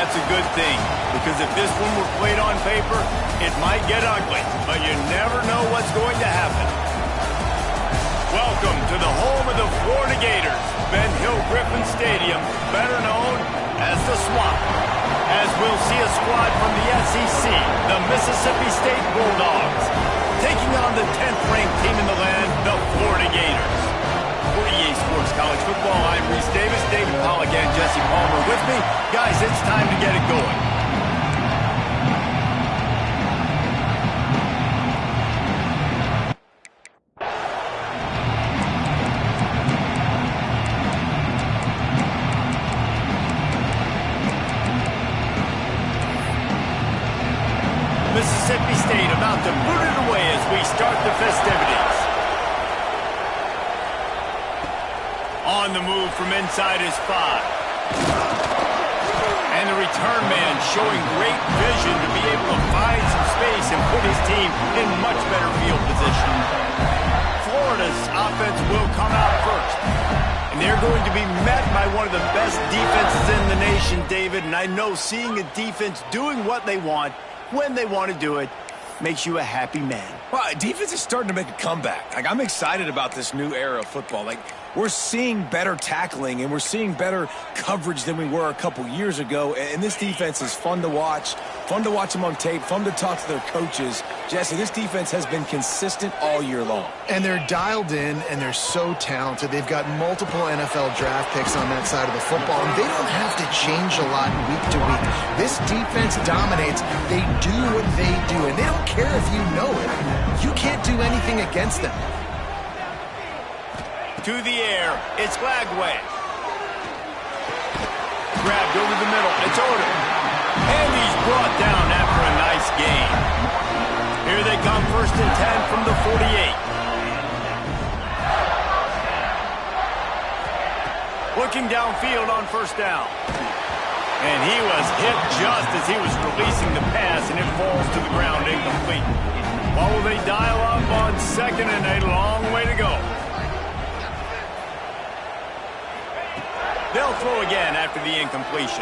that's a good thing, because if this one were played on paper, it might get ugly, but you never know what's going to happen. Welcome to the home of the Florida Gators, Ben Hill Griffin Stadium, better known as the Swamp, as we'll see a squad from the SEC, the Mississippi State Bulldogs, taking on the 10th-ranked team in the land, the Florida Gators. For EA Sports College Football, I'm Reese Davis, David Pollack, and Jesse Palmer with me. Guys, it's time to get it going. Mississippi State about to boot it away as we start the festivities. On the move from inside his 5. And the return man showing great vision to be able to find some space and put his team in much better field position. Florida's offense will come out first. And they're going to be met by one of the best defenses in the nation, David. And I know seeing a defense doing what they want, when they want to do it, makes you a happy man. Well, defense is starting to make a comeback. I'm excited about this new era of football. We're seeing better tackling, and we're seeing better coverage than we were a couple years ago. And this defense is fun to watch them on tape, fun to talk to their coaches. Jesse, this defense has been consistent all year long. And they're dialed in, and they're so talented. They've got multiple NFL draft picks on that side of the football, and they don't have to change a lot week to week. This defense dominates. They do what they do, and they don't care if you know it. You can't do anything against them. To the air, it's Lagway. Grabbed over the middle, it's Odom. And he's brought down after a nice gain. Here they come, 1st and 10 from the 48. Looking downfield on 1st down. And he was hit just as he was releasing the pass, and it falls to the ground incomplete. What will they dial up on 2nd and a long way to go? They'll throw again after the incompletion.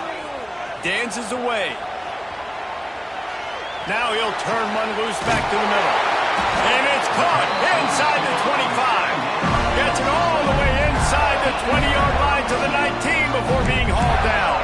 Dances away. Now he'll turn one loose back to the middle. And it's caught inside the 25. Gets it all the way inside the 20-yard line to the 19 before being hauled down.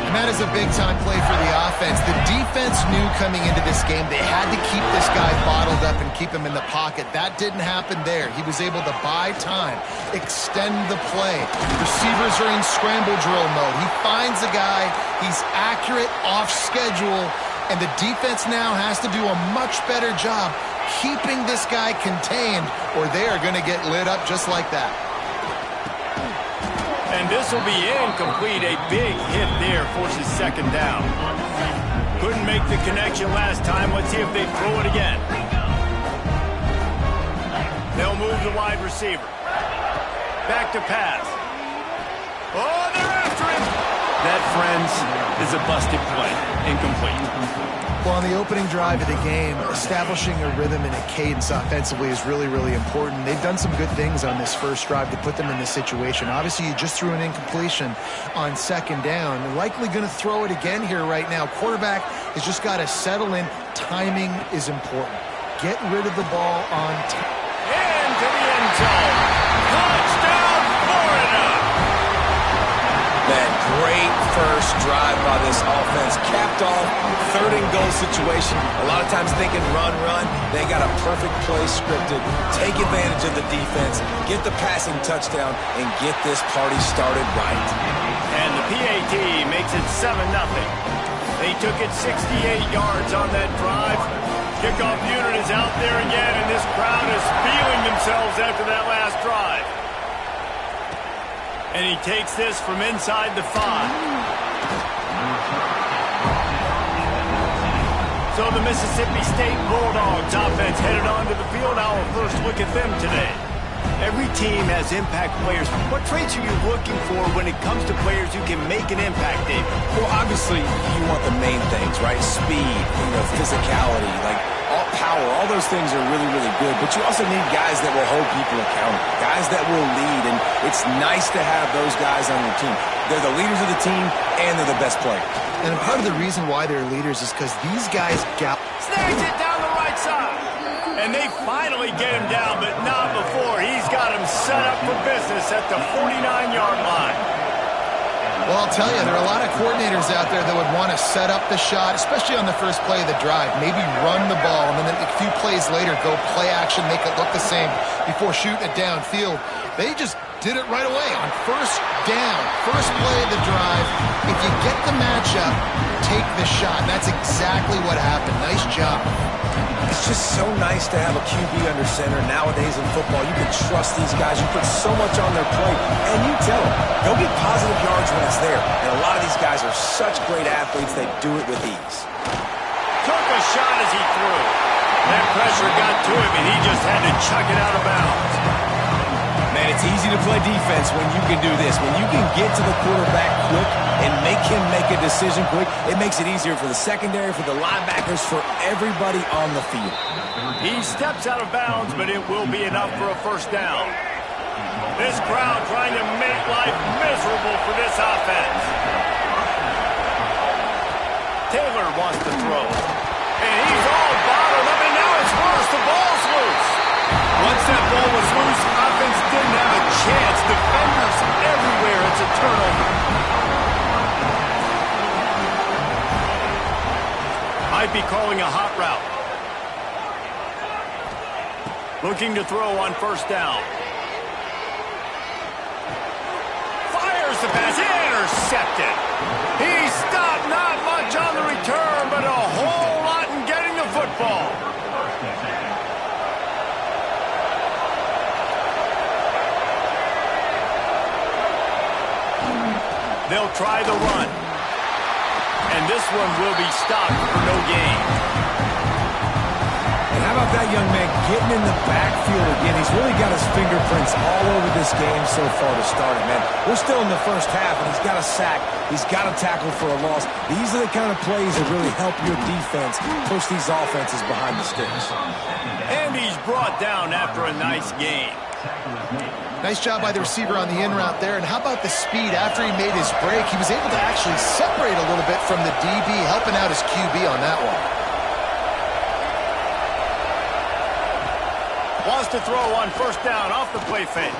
And that is a big-time play for the offense. The defense knew coming into this game they had to keep this guy bottled up and keep him in the pocket. That didn't happen there. He was able to buy time, extend the play. Receivers are in scramble drill mode. He finds a guy. He's accurate, off schedule, and the defense now has to do a much better job keeping this guy contained, or they are going to get lit up just like that. And this will be incomplete. A big hit there forces 2nd down. Couldn't make the connection last time. Let's see if they throw it again. They'll move the wide receiver. Back to pass. Oh, they're after him. That, friends, is a busted play. Incomplete. Well, on the opening drive of the game, establishing a rhythm and a cadence offensively is really, really important. They've done some good things on this first drive to put them in this situation. Obviously, you just threw an incompletion on 2nd down. They're likely going to throw it again here right now. Quarterback has just got to settle in. Timing is important. Get rid of the ball on time. Into the end zone. Touchdown, Florida! That great first drive by this offense capped off 3rd and goal situation. A lot of times thinking run. They got a perfect play scripted. Take advantage of the defense, get the passing touchdown, and get this party started right. And the PAT makes it 7-0. They took it 68 yards on that drive. Kickoff unit is out there again, and this crowd is feeling themselves after that last drive. And he takes this from inside the 5. So the Mississippi State Bulldogs offense headed onto the field. Our first look at them today. Every team has impact players. What traits are you looking for when it comes to players who can make an impact, David? Well, obviously, you want the main things, right? Speed, physicality, all power. All those things are really, really good. But you also need guys that will hold people accountable, guys that will lead. And it's nice to have those guys on your team. They're the leaders of the team, and they're the best players. And part of the reason why they're leaders is because these guys snags it down the right side. And they finally get him down, but not before. He's got him set up for business at the 49-yard line. Well, I'll tell you, there are a lot of coordinators out there that would want to set up the shot, especially on the first play of the drive, maybe run the ball, and then a few plays later go play action, make it look the same before shooting it downfield. They just did it right away on first down, first play of the drive. If you get the matchup, take the shot. And that's exactly what happened. Nice job. It's just so nice to have a QB under center. Nowadays in football, you can trust these guys. You put so much on their plate, and you tell them, go get positive yards when it's there. And a lot of these guys are such great athletes, they do it with ease. Took a shot as he threw. That pressure got to him, and he just had to chuck it out of bounds. Man, it's easy to play defense when you can do this. When you can get to the quarterback quick and make him make a decision quick, it makes it easier for the secondary, for the linebackers, for everybody on the field. He steps out of bounds, but it will be enough for a first down. This crowd trying to make life miserable for this offense. Taylor wants to throw. And he's all bottled up, and now it's worse. The ball's loose. Once that ball was loose, offense didn't have a chance. Defenders everywhere. It's a turnover. Might be calling a hot route. Looking to throw on first down. Fires the pass. Intercepted. He stopped, not much on the return, but a whole lot in getting the football. They'll try the run. And this one will be stopped for no gain. And how about that young man getting in the backfield again? He's really got his fingerprints all over this game so far to start it, man. We're still in the first half, and he's got a sack. He's got a tackle for a loss. These are the kind of plays that really help your defense push these offenses behind the sticks. And he's brought down after a nice gain. Nice job by the receiver on the in route there. And how about the speed after he made his break? He was able to actually separate a little bit from the DB, helping out his QB on that one. Wants to throw on first down off the play fake.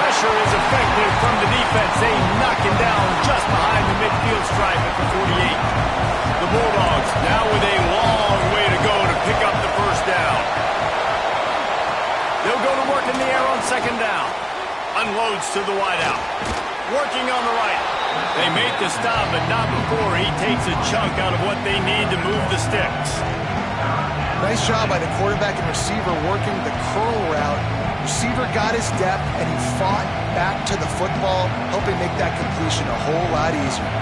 Pressure is effective from the defense. They knock him down just behind the midfield stripe at the 48. The Bulldogs now with a long way to go to pick up the first down. They'll go to work in the air on second down. Unloads to the wideout. Working on the right. They make the stop, but not before he takes a chunk out of what they need to move the sticks. Nice job by the quarterback and receiver working the curl route. Receiver got his depth, and he fought back to the football, helping make that completion a whole lot easier.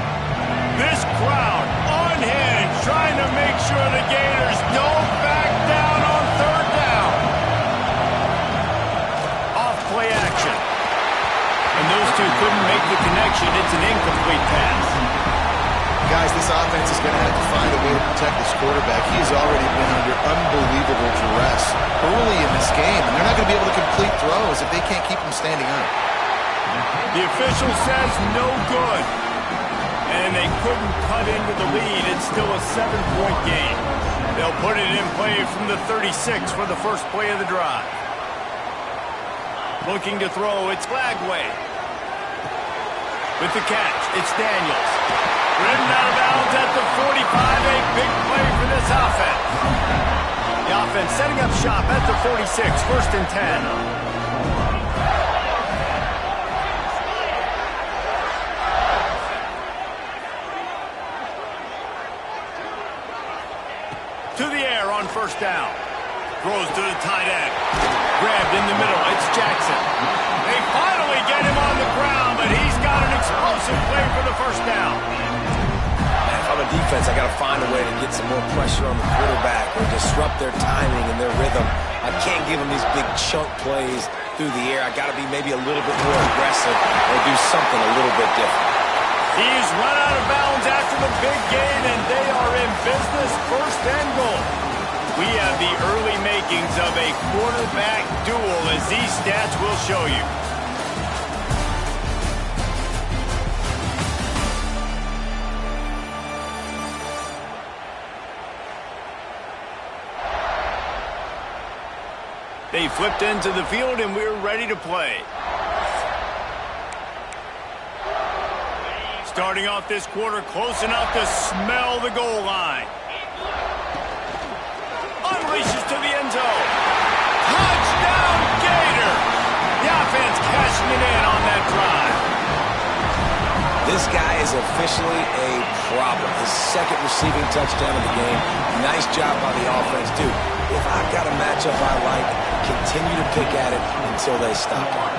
This crowd unhinged, trying to make sure the Gators don't back down on third down. Off play action. And those two couldn't make the connection. It's an incomplete pass. Guys, this offense is going to have to find a way to protect this quarterback. He has already been under unbelievable duress early in this game, and they're not going to be able to complete throws if they can't keep him standing up. The official says no good. And they couldn't cut into the lead. It's still a 7-point game. They'll put it in play from the 36 for the first play of the drive. Looking to throw, it's Flagway. With the catch, it's Daniels. Ridden out of bounds at the 45, a big play for this offense. The offense setting up shop at the 46, first and 10. To the air on first down. Throws to the tight end. Grabbed in the middle, it's Jackson. They finally get him on the ground, but he's got an explosive play for the first down. If I'm a defense, I got to find a way to get some more pressure on the quarterback or disrupt their timing and their rhythm. I can't give them these big chunk plays through the air. I got to be maybe a little bit more aggressive or do something a little bit different. He's run out of bounds after the big gain, and they are in business, first and goal. We have the early makings of a quarterback duel, as these stats will show you. They flipped into the field, and we're ready to play. Starting off this quarter close enough to smell the goal line. Unleashes to the end zone. Touchdown, Gator! The offense cashing it in on that drive. This guy is officially a problem. His second receiving touchdown of the game. Nice job by the offense, too. If I've got a matchup I like, continue to pick at it until they stop him.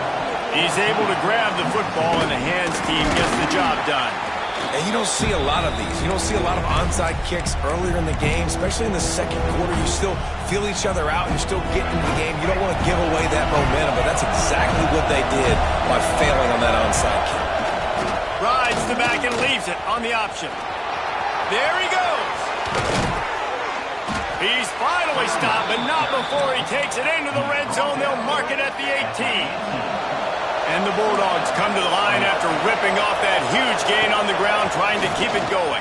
He's able to grab the football, and the hands team gets the job done. And you don't see a lot of these. You don't see a lot of onside kicks earlier in the game, especially in the second quarter. You still feel each other out. You're still getting into the game. You don't want to give away that momentum, but that's exactly what they did by failing on that onside kick. Rides the back and leaves it on the option. There he goes. He's finally stopped, but not before he takes it into the red zone. They'll mark it at the 18. And the Bulldogs come to the line after ripping off that huge gain on the ground, trying to keep it going.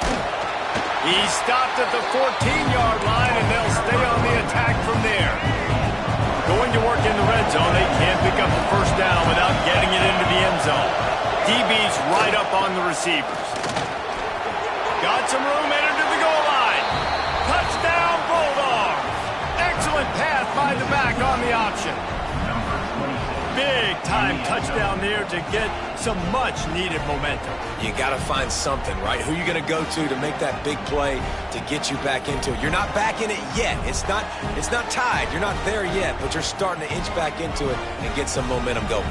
He's stopped at the 14-yard line, and they'll stay on the attack from there. Going to work in the red zone, they can't pick up the first down without getting it into the end zone. DB's right up on the receivers. Got some room, entered to the goal line. Touchdown, Bulldogs! Excellent pass by the back on the option. Big-time touchdown there to get some much-needed momentum. You got to find something, right? Who are you going to go to make that big play to get you back into it? You're not back in it yet. It's not tied. You're not there yet, but you're starting to inch back into it and get some momentum going.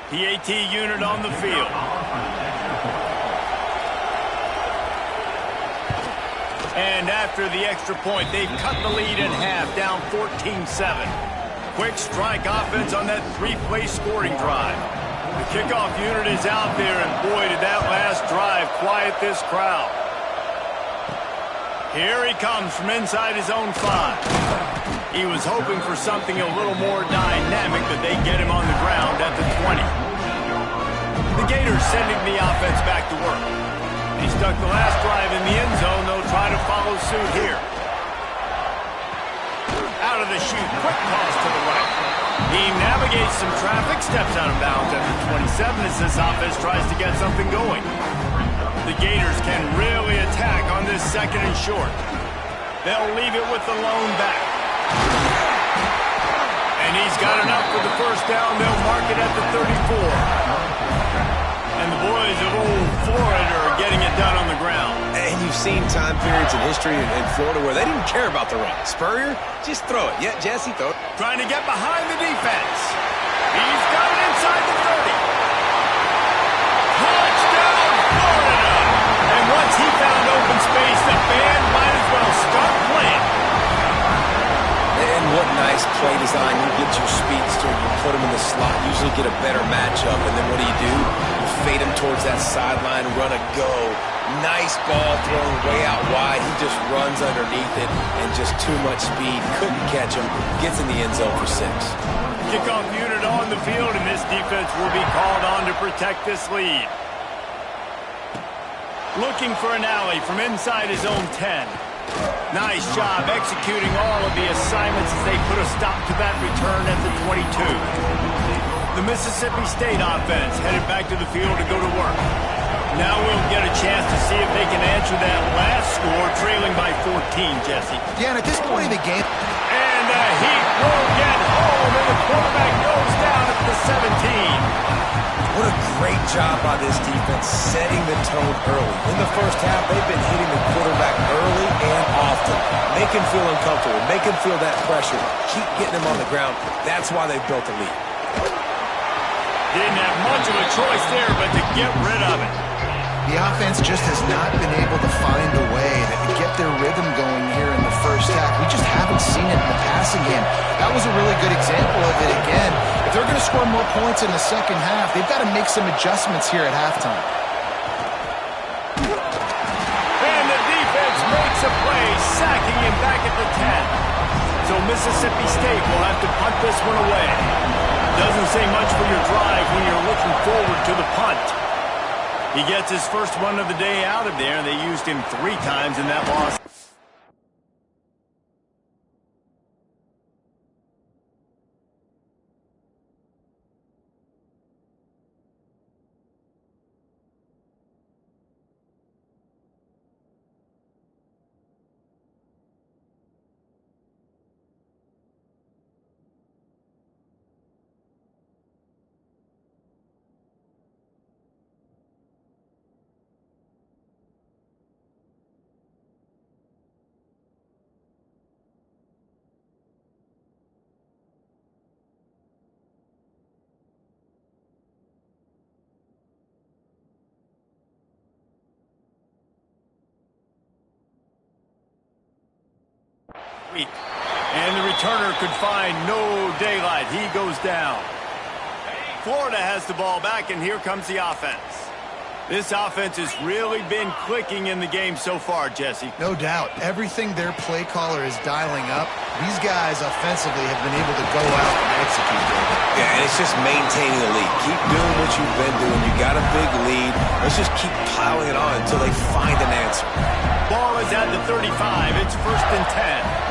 PAT unit on the field. And after the extra point, they've cut the lead in half, down 14-7. Quick strike offense on that three-play scoring drive. The kickoff unit is out there, and boy, did that last drive quiet this crowd. Here he comes from inside his own 5. He was hoping for something a little more dynamic, but they get him on the ground at the 20. The Gators sending the offense back to work. He stuck the last drive in the end zone. They'll try to follow suit here. Out of the chute, quick toss to the right. He navigates some traffic, steps out of bounds at the 27 as this offense tries to get something going. The Gators can really attack on this second and short. They'll leave it with the lone back. And he's got enough for the first down. They'll mark it at the 34. And the boys of old Florida are getting it done on the ground. And you've seen time periods in history in Florida where they didn't care about the run. Spurrier, just throw it. Yeah, Jesse, throw it. Trying to get behind the defense. He's got it inside the 30. Touchdown, Florida! And once he found open space, the band might as well start playing. And what nice play design. You get your speedster, you put him in the slot, usually get a better matchup, and then what do? You fade him towards that sideline, run a go. Nice ball thrown way out wide. He just runs underneath it, and just too much speed. Couldn't catch him. Gets in the end zone for 6. Kickoff unit on the field, and this defense will be called on to protect this lead. Looking for an alley from inside his own 10. Nice job executing all of the assignments as they put a stop to that return at the 22. The Mississippi State offense headed back to the field to go to work. Now we'll get a chance to see if they can answer that last score, trailing by 14, Jesse. Yeah, and at this point in the game... And the heat will get home, and the quarterback goes down at the 17. What a great job by this defense, setting the tone early. In the first half, they've been hitting the quarterback early and often. Make him feel uncomfortable, make him feel that pressure, keep getting him on the ground. That's why they've built a lead. Didn't have much of a choice there, but to get rid of it. The offense just has not been able to find a way to get their rhythm going here in the first attack. We just haven't seen it in the passing game. That was a really good example of it again. If they're going to score more points in the second half, they've got to make some adjustments here at halftime. And the defense makes a play, sacking him back at the 10. So Mississippi State will have to punt this one away. Doesn't say much for your drive when you're looking forward to the punt. He gets his first one of the day out of there, and they used him 3 times in that loss. And the returner could find no daylight. He goes down. Florida has the ball back, and here comes the offense. This offense has really been clicking in the game so far, Jesse. No doubt. Everything their play caller is dialing up, these guys offensively have been able to go out and execute it. Yeah, and it's just maintaining the lead. Keep doing what you've been doing. You got a big lead. Let's just keep piling it on until they find an answer. Ball is at the 35. It's 1st and 10.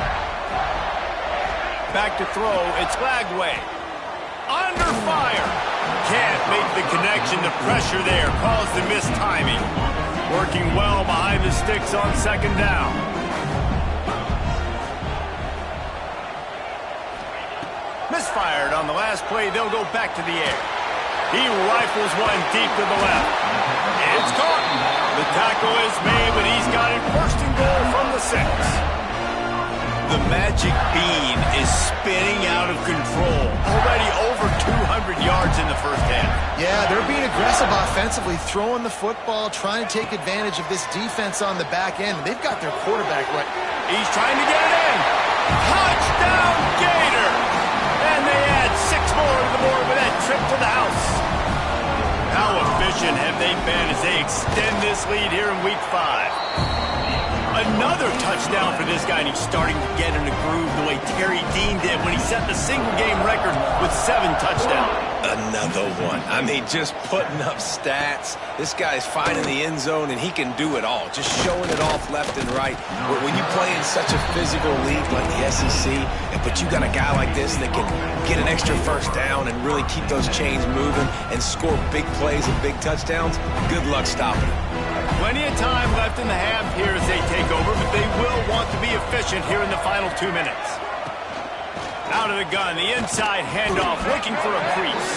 Back to throw. It's Lagway. Under fire. Can't make the connection. The pressure there caused the missed timing. Working well behind the sticks on 2nd down. Misfired on the last play. They'll go back to the air. He rifles one deep to the left. It's caught. The tackle is made, but he's got it 1st and goal from the 6. The magic bean is spinning out of control. Already over 200 yards in the first half. Yeah, they're being aggressive offensively, throwing the football, trying to take advantage of this defense on the back end. They've got their quarterback right. He's trying to get it in. Touchdown, Gator! And they add 6 more to the board with that trip to the house. How efficient have they been as they extend this lead here in Week 5? Another touchdown for this guy, and he's starting to get in a groove the way Terry Dean did when he set the single-game record with 7 touchdowns. Another one. I mean, just putting up stats. This guy's finding the end zone, and he can do it all. Just showing it off left and right. When you play in such a physical league like the SEC, but you got a guy like this that can get an extra first down and really keep those chains moving and score big plays and big touchdowns, good luck stopping him. Plenty of time left in the half here as they take over, but they will want to be efficient here in the final 2 minutes. Out of the gun, the inside handoff, looking for a crease.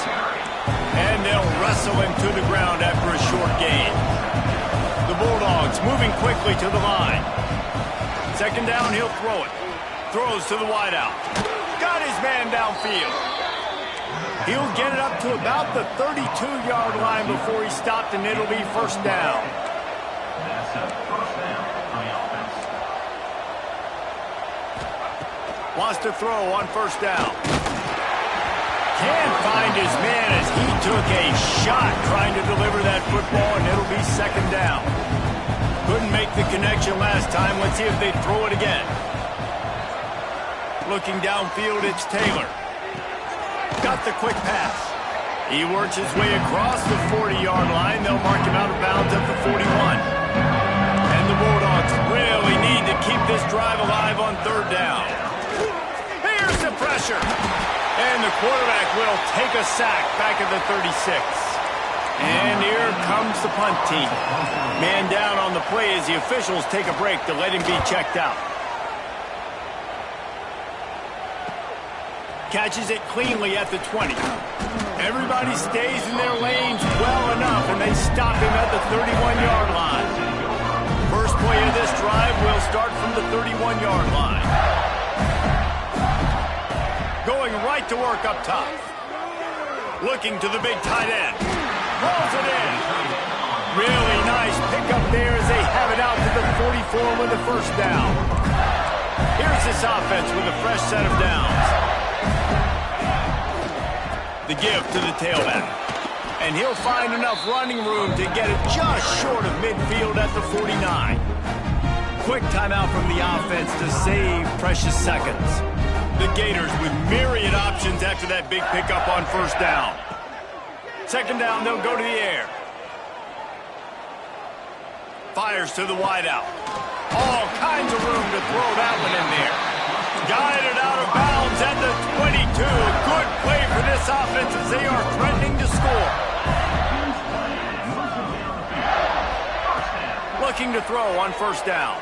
And they'll wrestle him to the ground after a short gain. The Bulldogs moving quickly to the line. 2nd down, he'll throw it. Throws to the wideout. Got his man downfield. He'll get it up to about the 32-yard line before he stopped, and it'll be 1st down. Wants to throw on 1st down. Can't find his man as he took a shot trying to deliver that football, and it'll be 2nd down. Couldn't make the connection last time. Let's see if they throw it again. Looking downfield, it's Taylor. Got the quick pass. He works his way across the 40-yard line. They'll mark him out of bounds at the 41. And the Bulldogs really need to keep this drive alive on 3rd down. Here's the pressure. And the quarterback will take a sack back at the 36. And here comes the punt team. Man down on the play as the officials take a break to let him be checked out. Catches it cleanly at the 20. Everybody stays in their lanes well enough, and they stop him at the 31-yard line. First play of this drive will start from the 31-yard line. Going right to work up top. Looking to the big tight end. Rolls it in. Really nice pickup there as they have it out to the 44 with the 1st down. Here's this offense with a fresh set of downs. The give to the tailback. And he'll find enough running room to get it just short of midfield at the 49. Quick timeout from the offense to save precious seconds. The Gators with myriad options after that big pickup on first down. Second down, they'll go to the air. Fires to the wideout. All kinds of room to throw that one in there. Guided out of bounds at the 22. Good play for this offense as they are threatening to score. Looking to throw on first down.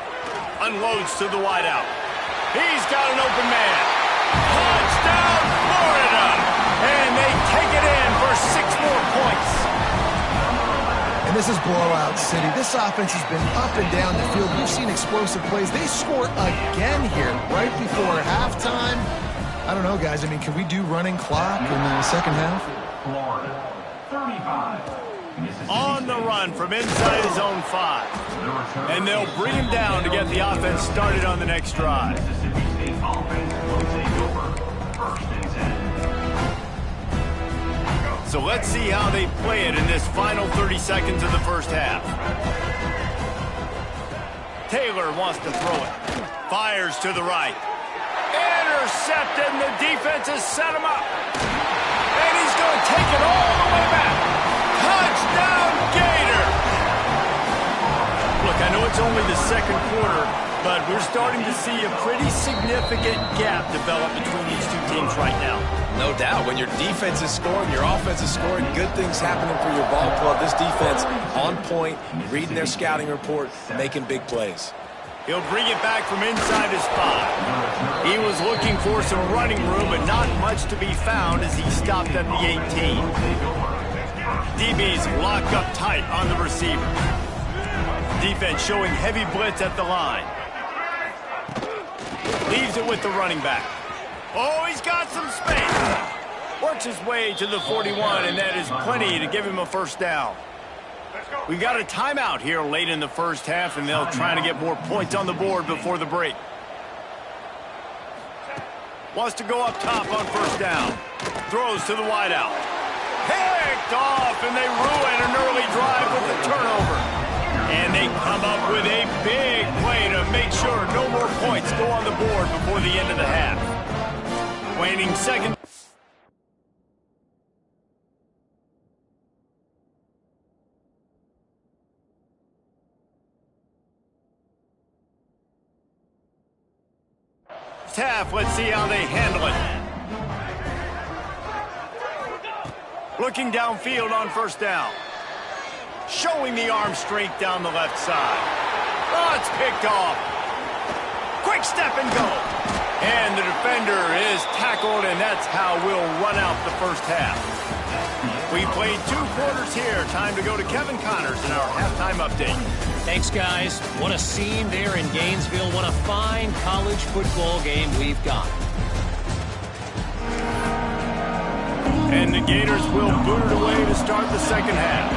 Unloads to the wideout. He's got an open man. Touchdown, Florida! And they take it in for 6 more points. And this is blowout city. This offense has been up and down the field. We've seen explosive plays. They score again here right before halftime. I don't know, guys. I mean, can we do running clock in the second half? Florida, 35. On the run from inside his own 5. And they'll bring him down to get the offense started on the next drive. Mississippi State offense will take over. First and 10. So let's see how they play it in this final 30 seconds of the first half. Taylor wants to throw it. Fires to the right. Intercepted, and the defense has set him up. And he's going to take it all the way back. Touchdown, Gator! Look, I know it's only the second quarter, but we're starting to see a pretty significant gap develop between these two teams right now. No doubt. When your defense is scoring, your offense is scoring, good things happening for your ball club. This defense on point, reading their scouting report, making big plays. He'll bring it back from inside his 5. He was looking for some running room, but not much to be found as he stopped at the 18. DBs lock up tight on the receiver. Defense showing heavy blitz at the line. Leaves it with the running back. Oh, he's got some space. Works his way to the 41, and that is plenty to give him a first down. We got a timeout here late in the first half, and they'll try to get more points on the board before the break. Wants to go up top on first down. Throws to the wideout. Picked off, and they ruin an early drive with the turnover. And they come up with a big play to make sure no more points go on the board before the end of the half. Waning second. Half, let's see how they handle it. Looking downfield on first down. Showing the arm strength down the left side. Oh, it's picked off. Quick step and go. And the defender is tackled, and that's how we'll run out the first half. We played 2 quarters here. Time to go to Kevin Connors in our halftime update. Thanks, guys. What a scene there in Gainesville. What a fine college football game we've got. And the Gators will boot it away to start the second half.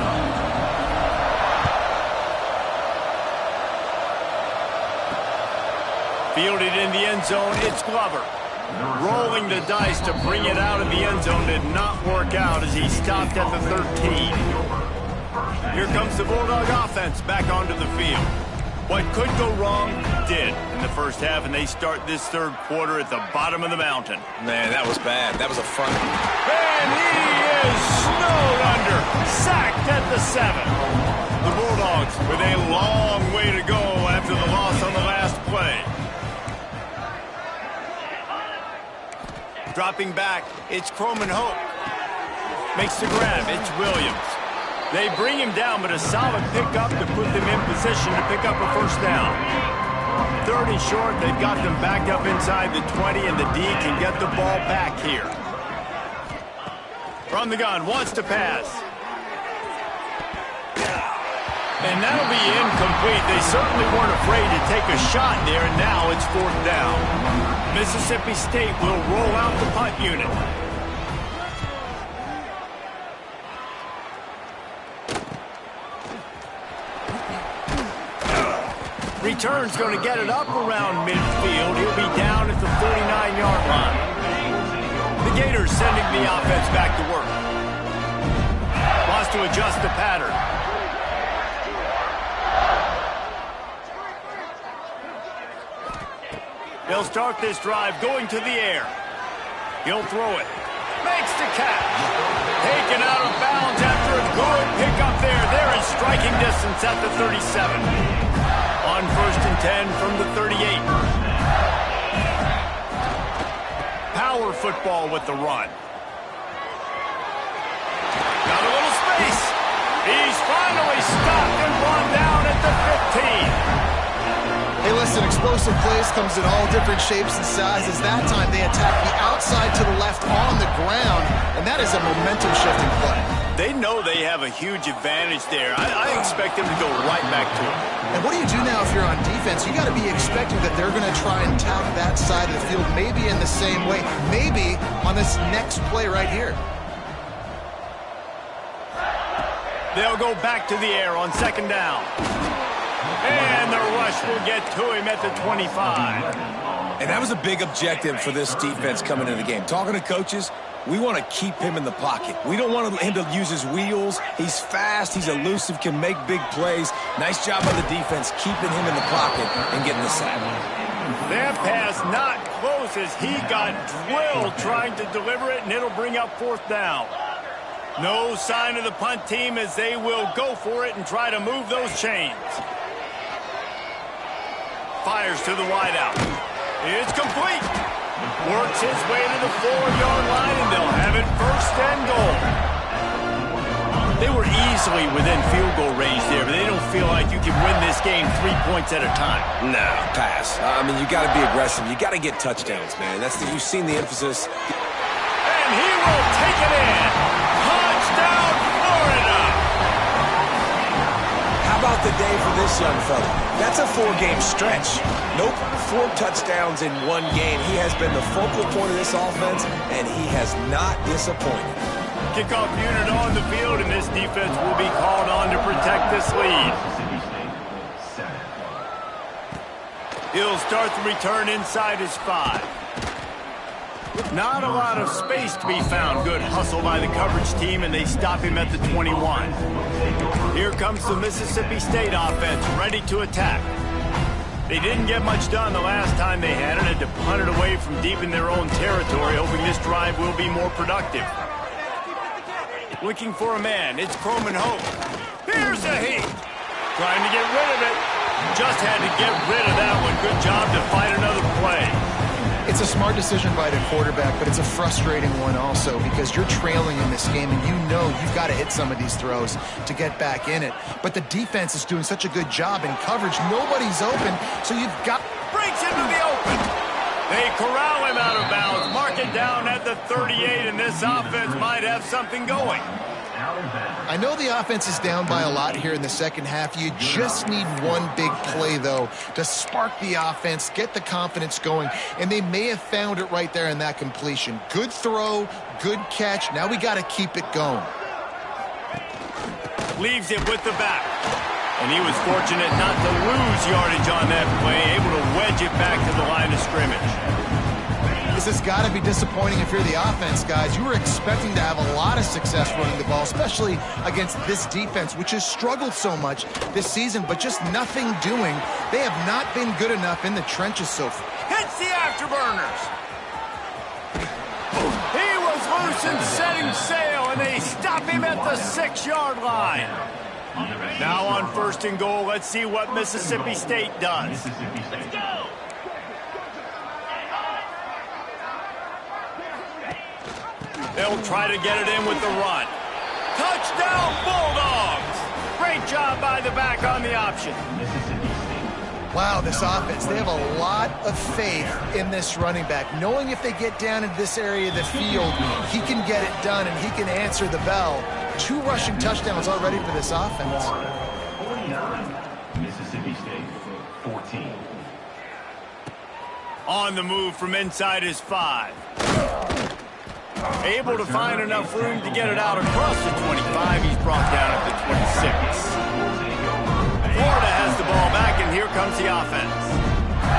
Fielded in the end zone, it's Glover. Rolling the dice to bring it out of the end zone did not work out as he stopped at the 13. Here comes the Bulldog offense back onto the field. What could go wrong did in the first half, and they start this third quarter at the bottom of the mountain. Man, that was bad. That was a front. And he is snowed under, sacked at the 7. The Bulldogs with a long way to go after the loss on the last play. Dropping back, it's Croman Hope. Makes the grab, it's Williams. They bring him down, but a solid pickup to put them in position to pick up a first down. 3rd and short, they've got them backed up inside the 20, and the D can get the ball back here. From the gun, wants to pass. And that'll be incomplete. They certainly weren't afraid to take a shot there, and now it's 4th down. Mississippi State will roll out the punt unit. return's going to get it up around midfield. He'll be down at the 39-yard line. The Gators sending the offense back to work. Wants to adjust the pattern. They'll start this drive going to the air. He'll throw it. Makes the catch. Taken out of bounds after a good pickup there. They're in striking distance at the 37. On 1st and 10 from the 38. Power football with the run. Got a little space. He's finally stopped and brought down at the 15. Hey, listen, explosive plays comes in all different shapes and sizes. That time they attack the outside to the left on the ground, and that is a momentum-shifting play. They know they have a huge advantage there. I expect them to go right back to it. And what do you do now if you're on defense? You got to be expecting that they're going to try and attack that side of the field, maybe in the same way, maybe on this next play right here. They'll go back to the air on 2nd down. And the rush will get to him at the 25. And that was a big objective for this defense coming into the game. Talking to coaches, we want to keep him in the pocket. We don't want him to use his wheels. He's fast, he's elusive, can make big plays. Nice job by the defense keeping him in the pocket and getting the sack. That pass not close as he got drilled trying to deliver it, and it'll bring up 4th down. No sign of the punt team as they will go for it and try to move those chains. Fires to the wideout. It's complete. Works his way to the 4-yard line, and they'll have it 1st and goal. They were easily within field goal range there, but they don't feel like you can win this game 3 points at a time. No, pass. I mean, you got to be aggressive. You got to get touchdowns, man. You've seen the emphasis. And he will take it in. Touchdown, Florida. How about the day for this young fella? That's a 4-game stretch. Nope, 4 touchdowns in 1 game. He has been the focal point of this offense, and he has not disappointed. Kickoff unit on the field, and this defense will be called on to protect this lead. He'll start the return inside his 5. Not a lot of space to be found. Good hustle by the coverage team, and they stop him at the 21. Here comes the Mississippi State offense, ready to attack. They didn't get much done the last time they had it, had to punt it away from deep in their own territory, hoping this drive will be more productive. Looking for a man, it's Croman Hope. Here's a heat. Trying to get rid of it. Just had to get rid of that one. Good job to fight another play. It's a smart decision by the quarterback, but it's a frustrating one also because you're trailing in this game and you know you've got to hit some of these throws to get back in it. But the defense is doing such a good job in coverage. Nobody's open, so you've got... Breaks into the open. They corral him out of bounds. Mark it down at the 38, and this offense might have something going. I know the offense is down by a lot here in the second half. You just need one big play, though, to spark the offense, get the confidence going, and they may have found it right there in that completion. Good throw, good catch. Now we got to keep it going. Leaves it with the back. And he was fortunate not to lose yardage on that play, able to wedge it back to the line of scrimmage. This has got to be disappointing if you're the offense, guys. You were expecting to have a lot of success running the ball, especially against this defense, which has struggled so much this season, but just nothing doing. They have not been good enough in the trenches so far. Hits the afterburners. He was loose and setting sail, and they stop him at the 6-yard line. Now on 1st and goal, let's see what Mississippi State does. Let's go. They'll try to get it in with the run. Touchdown, Bulldogs! Great job by the back on the option. Wow, this offense, they have a lot of faith in this running back, knowing if they get down into this area of the field, he can get it done and he can answer the bell. 2 rushing touchdowns already for this offense. 49, Mississippi State, 14. On the move from inside his 5. Able to find enough room to get it out across the 25. He's brought down at the 26. Florida has the ball back, and here here comes the offense.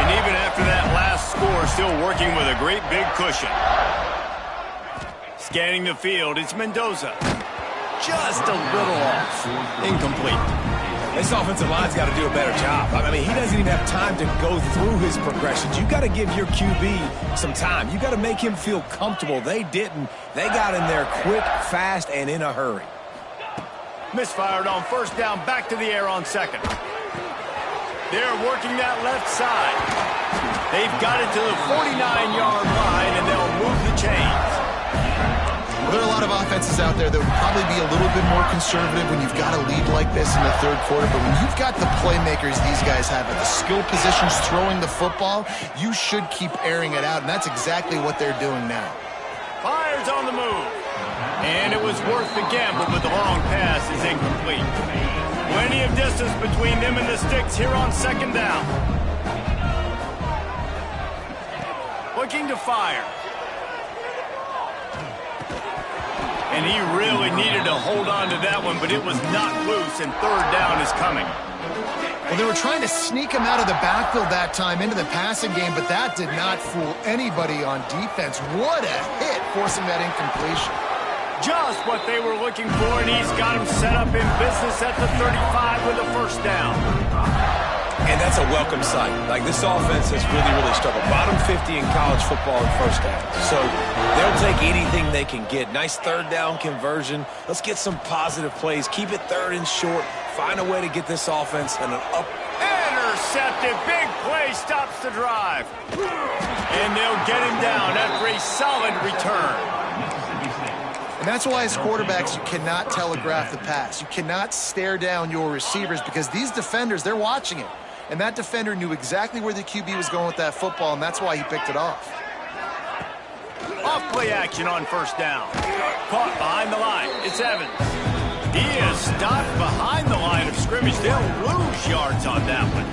And even after that last score, still working with a great big cushion. Scanning the field, it's Mendoza. Just a little off. Incomplete. This offensive line's got to do a better job. I mean, he doesn't even have time to go through his progressions. You got to give your QB some time. You got to make him feel comfortable. They didn't. They got in there quick, fast, and in a hurry. Misfired on first down, back to the air on second. They're working that left side. They've got it to the 49-yard line, and they'll move the chains. Well, there are a lot of offenses out there that would probably be a little bit more conservative when you've got a lead like this in the third quarter. But when you've got the playmakers these guys have at the skill positions throwing the football, you should keep airing it out, and that's exactly what they're doing now. Fires on the move. And it was worth the gamble, but the long pass is incomplete. Plenty of distance between them and the sticks here on second down. Looking to fire. And he really needed to hold on to that one, but it was not loose, and third down is coming. Well, they were trying to sneak him out of the backfield that time into the passing game, but that did not fool anybody on defense. What a hit, forcing that incompletion. Just what they were looking for, and he's got him set up in business at the 35 with a first down. And that's a welcome sight. Like, this offense has really struggled. Bottom 50 in college football in first down. So they'll take anything they can get. Nice third down conversion. Let's get some positive plays. Keep it third and short. Find a way to get this offense in an up. Intercepted. Big play stops the drive. And they'll get him down after a solid return. And that's why as quarterbacks you cannot telegraph the pass. You cannot stare down your receivers because these defenders, they're watching it. And that defender knew exactly where the QB was going with that football, and that's why he picked it off. Off play action on first down. Caught behind the line. It's Evans. He is stopped behind the line of scrimmage. They'll lose yards on that one.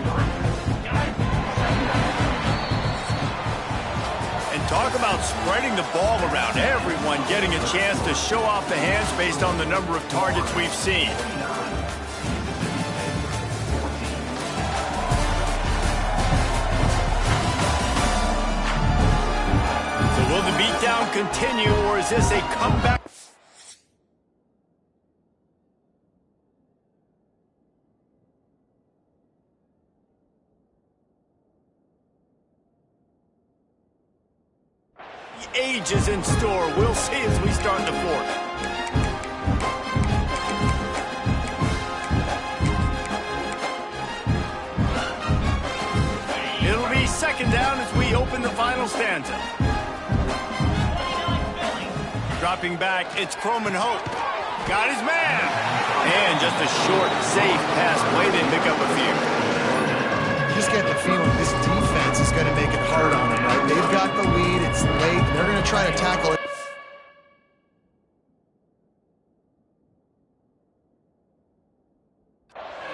And talk about spreading the ball around. Everyone getting a chance to show off the hands based on the number of targets we've seen. Will the beatdown continue, or is this a comeback? The age is in store. We'll see as we start the fourth. It'll be second down as we open the final stanza. Dropping back, it's Croman Hope. Got his man. And just a short, safe pass play. They pick up a few. You just get the feeling this defense is going to make it hard on them, right? They've got the lead. It's late. They're going to try to tackle it.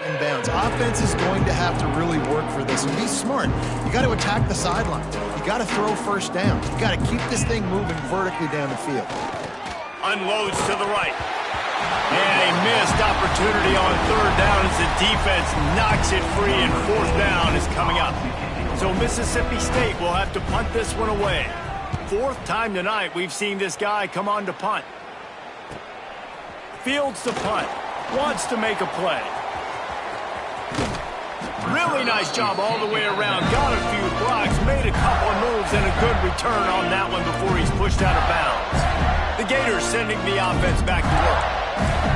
Inbounds. Offense is going to have to really work for this and be smart. You got to attack the sidelines. You got to throw first down. You got to keep this thing moving vertically down the field. Unloads to the right. And a missed opportunity on third down as the defense knocks it free, and fourth down is coming up. So Mississippi State will have to punt this one away. Fourth time tonight we've seen this guy come on to punt. Fields the punt. Wants to make a play. Really nice job all the way around. Got a few blocks, made a couple of moves, and a good return on that one before he's pushed out of bounds. The Gators sending the offense back to work.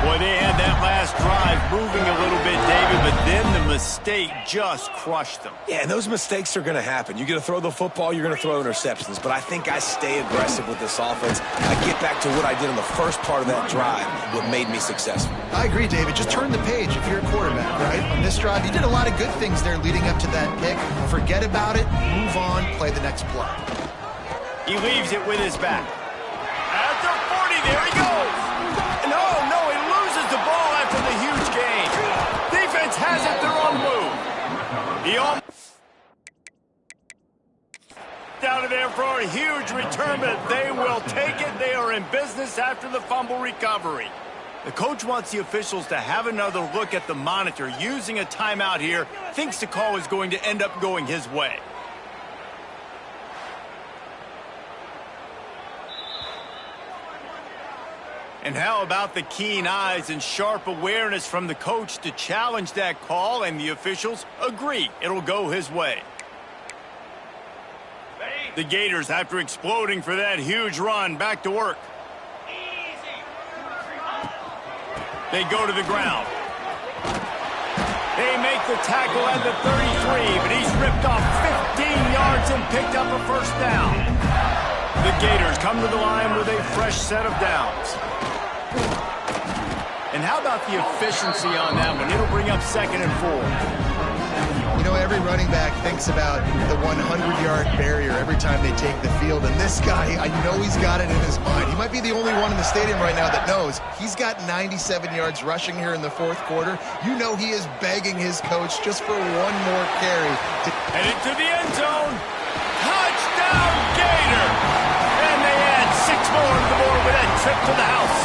Boy, they had that last drive moving a little bit, David, but then the mistake just crushed them. Yeah, and those mistakes are going to happen. You're going to throw the football, you're going to throw interceptions. But I think I stay aggressive with this offense. I get back to what I did in the first part of that drive, what made me successful. I agree, David. Just turn the page if you're a quarterback, right? On this drive, you did a lot of good things there leading up to that pick. Forget about it, move on, play the next play. He leaves it with his back. At the 40, there he goes. No, he loses the ball after the huge gain. Defense has it, they're on the move. He almost out of there for a huge return, but they will take it. They are in business after the fumble recovery. The coach wants the officials to have another look at the monitor. Using a timeout here, thinks the call is going to end up going his way. And how about the keen eyes and sharp awareness from the coach to challenge that call, and the officials agree it'll go his way. The Gators, after exploding for that huge run, back to work. They go to the ground. They make the tackle at the 33, but he's ripped off 15 yards and picked up a first down. The Gators come to the line with a fresh set of downs. And how about the efficiency on that one? It'll bring up 2nd and 4. You know, every running back thinks about the 100-yard barrier every time they take the field. And this guy, I know he's got it in his mind. He might be the only one in the stadium right now that knows he's got 97 yards rushing here in the 4th quarter. You know he is begging his coach just for one more carry. Headed to the end zone. Touchdown, Gator! And they add 6 more to the board with that trip to the house.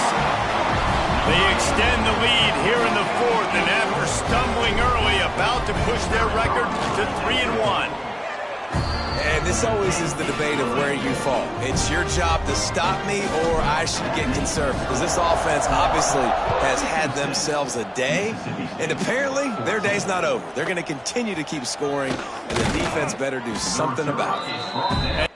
They extend the lead here in the 4th, and after stumbling early, about to push their record to 3-1. And this always is the debate of where you fall. It's your job to stop me, or I should get conservative. Because this offense obviously has had themselves a day, and apparently their day's not over. They're going to continue to keep scoring, and the defense better do something about it.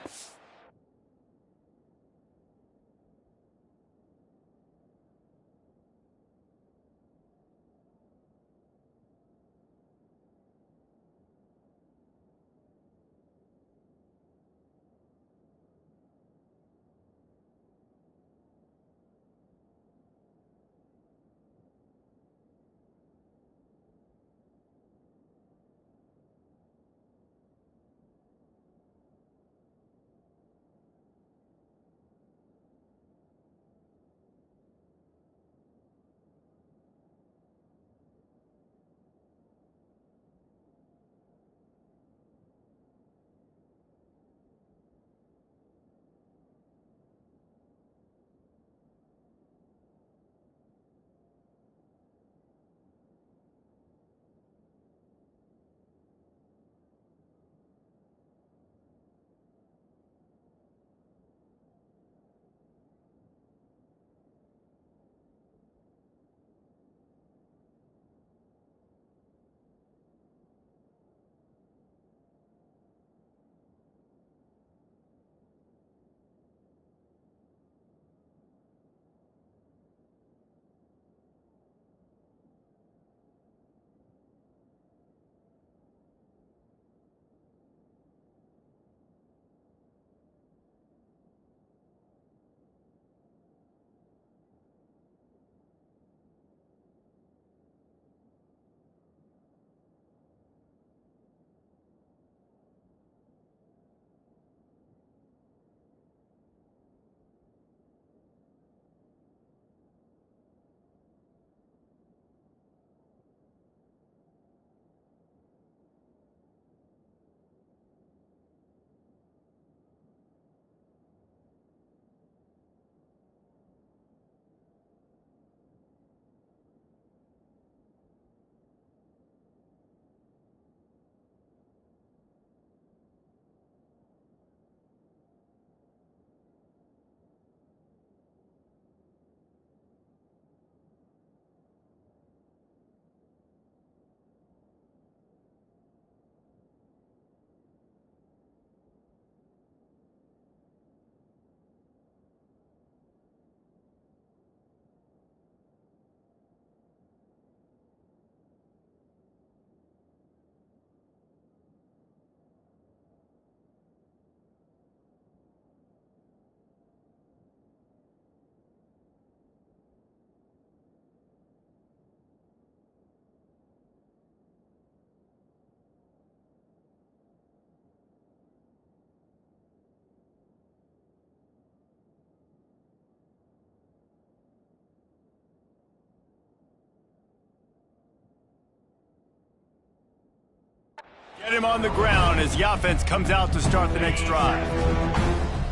Get him on the ground as the offense comes out to start the next drive.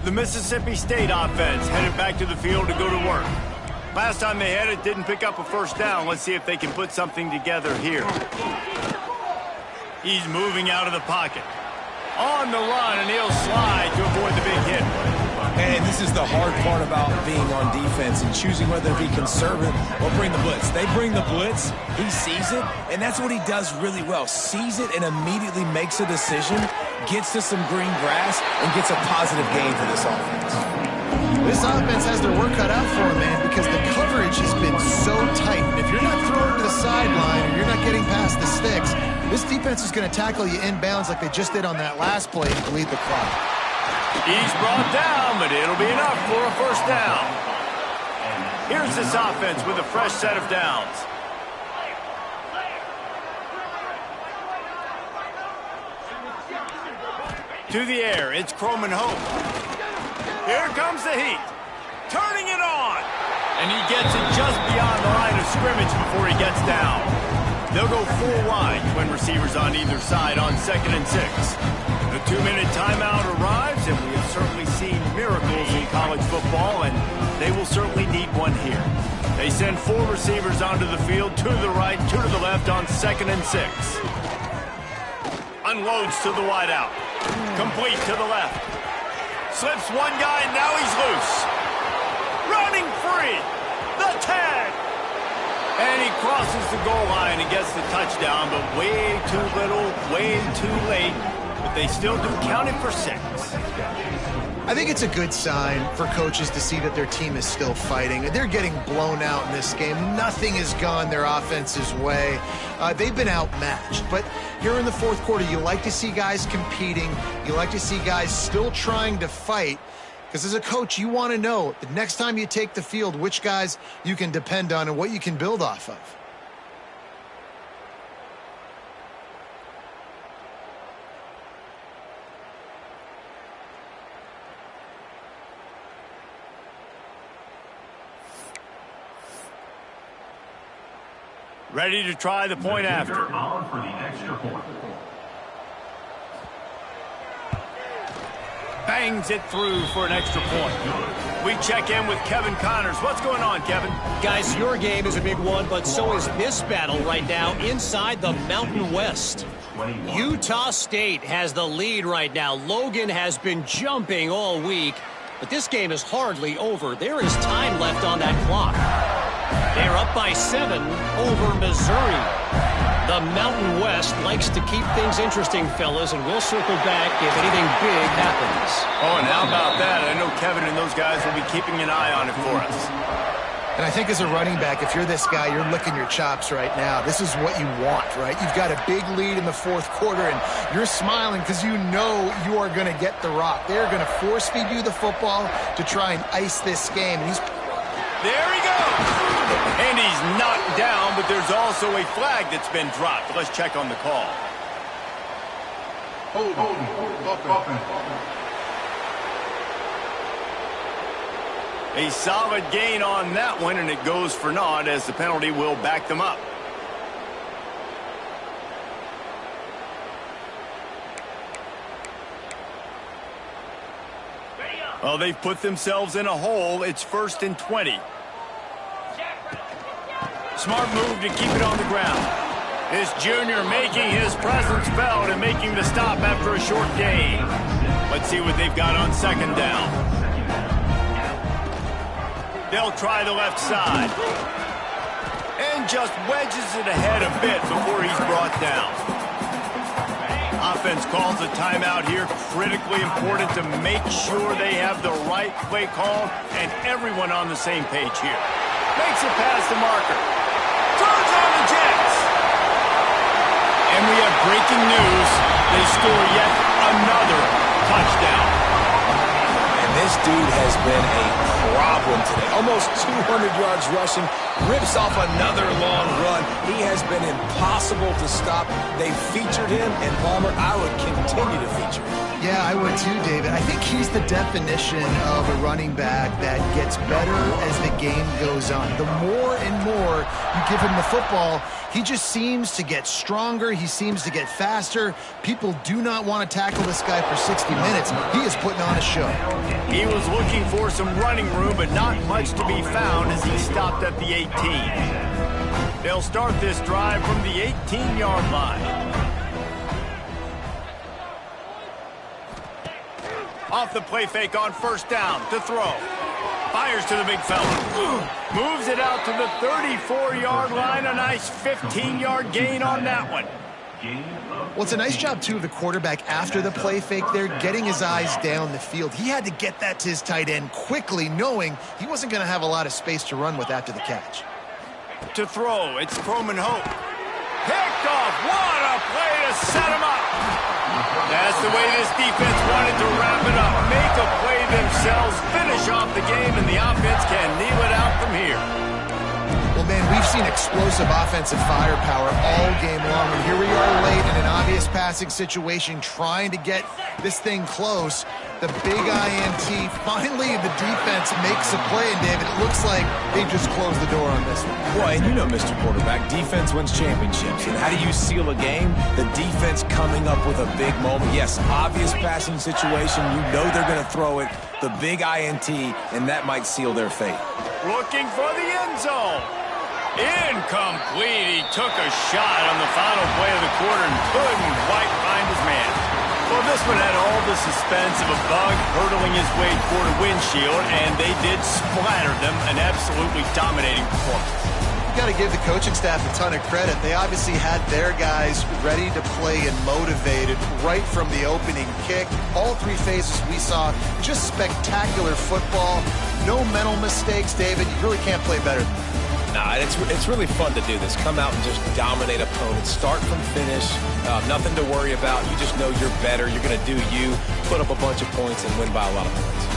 The Mississippi State offense headed back to the field to go to work. Last time they had it, didn't pick up a first down. Let's see if they can put something together here. He's moving out of the pocket. On the run, and he'll slide to avoid the big hit. And this is the hard part about being on defense and choosing whether to be conservative or bring the blitz. They bring the blitz, he sees it, and that's what he does really well. Sees it and immediately makes a decision, gets to some green grass, and gets a positive gain for this offense. This offense has their work cut out for them, man, because the coverage has been so tight. And if you're not throwing to the sideline or you're not getting past the sticks, this defense is going to tackle you inbounds like they just did on that last play and bleed the clock. He's brought down, but it'll be enough for a first down. Here's this offense with a fresh set of downs. To the air, it's Croman Hope. Here comes the heat. Turning it on. And he gets it just beyond the line of scrimmage before he gets down. They'll go full wide, twin receivers on either side on 2nd and 6. The 2-minute timeout arrives, and we have certainly seen miracles in college football, and they will certainly need one here. They send 4 receivers onto the field, 2 to the right, 2 to the left on 2nd and 6. Unloads to the wideout. Complete to the left. Slips one guy, and now he's loose. Running free. The tag. And he crosses the goal line and gets the touchdown, but way too little, way too late. But they still do count it for 6. I think it's a good sign for coaches to see that their team is still fighting. They're getting blown out in this game. Nothing has gone their offense's way. They've been outmatched. But here in the fourth quarter, you like to see guys competing. You like to see guys still trying to fight. Because as a coach, you want to know the next time you take the field, which guys you can depend on and what you can build off of. Ready to try the point after. On for the extra point. Bangs it through for an extra point. We check in with Kevin Connors. What's going on, Kevin? Guys, your game is a big one, but so is this battle right now inside the Mountain West. Utah State has the lead right now. Logan has been jumping all week, but this game is hardly over. There is time left on that clock. They're up by 7 over Missouri. The Mountain West likes to keep things interesting, fellas, and we'll circle back if anything big happens. Oh, and how about that? I know Kevin and those guys will be keeping an eye on it for us. And I think as a running back, if you're this guy, you're licking your chops right now. This is what you want, right? You've got a big lead in the fourth quarter, and you're smiling because you know you are going to get the rock. They're going to force feed you the football to try and ice this game. And there he goes! And he's knocked down, but there's also a flag that's been dropped. Let's check on the call. A solid gain on that one, and it goes for naught as the penalty will back them up. Well, they've put themselves in a hole. It's 1st and 20. Smart move to keep it on the ground. This junior making his presence felt and making the stop after a short gain. Let's see what they've got on 2nd down. They'll try the left side. And just wedges it ahead a bit before he's brought down. Offense calls a timeout here. Critically important to make sure they have the right play call and everyone on the same page here. Makes it past the marker. Turns on the Jets. And we have breaking news. They score yet another touchdown. And this dude has been a problem today. Almost 200 yards rushing. Rips off another long run. He has been impossible to stop. They featured him, and Palmer, I would continue to feature him. yeah, I would too, David. I think he's the definition of a running back that gets better as the game goes on. The more and more you give him the football, He just seems to get stronger. He seems to get faster. People do not want to tackle this guy for 60 minutes. He is putting on a show. He was looking for some running room, but not much to be found as he stopped at the 18. They'll start this drive from the 18-yard line. Off the play fake on first down to throw. Fires to the big fella. Moves it out to the 34-yard line. A nice 15-yard gain on that one. Well, it's a nice job, too, of the quarterback after the play fake there, getting his eyes down the field. He had to get that to his tight end quickly, knowing he wasn't going to have a lot of space to run with after the catch. To throw, it's Croman Hope. Picked off. What a play to set him up. That's the way this defense wanted to wrap it up. Make a play themselves, finish off the game, and the offense can kneel it out from here. Well, man, we've seen explosive offensive firepower all game long, and here we are late in an obvious passing situation trying to get this thing close. The big INT, finally the defense makes a play, and David, it looks like they just closed the door on this one. Well, and you know, Mr. Quarterback, defense wins championships. And how do you seal a game? The defense coming up with a big moment. Yes, obvious passing situation. You know they're going to throw it. The big INT, and that might seal their fate. Looking for the end zone. Incomplete. He took a shot on the final play of the quarter and couldn't quite find his man. Well, this one had all the suspense of a bug hurtling his way toward a windshield, and they did splatter them. An absolutely dominating performance. You got to give the coaching staff a ton of credit. They obviously had their guys ready to play and motivated right from the opening kick. All three phases we saw, just spectacular football. No mental mistakes, David. You really can't play better than that. Nah, it's really fun to do this. Come out and just dominate opponents. Start from finish. Nothing to worry about. You just know you're better. You're going to do you, put up a bunch of points, and win by a lot of points.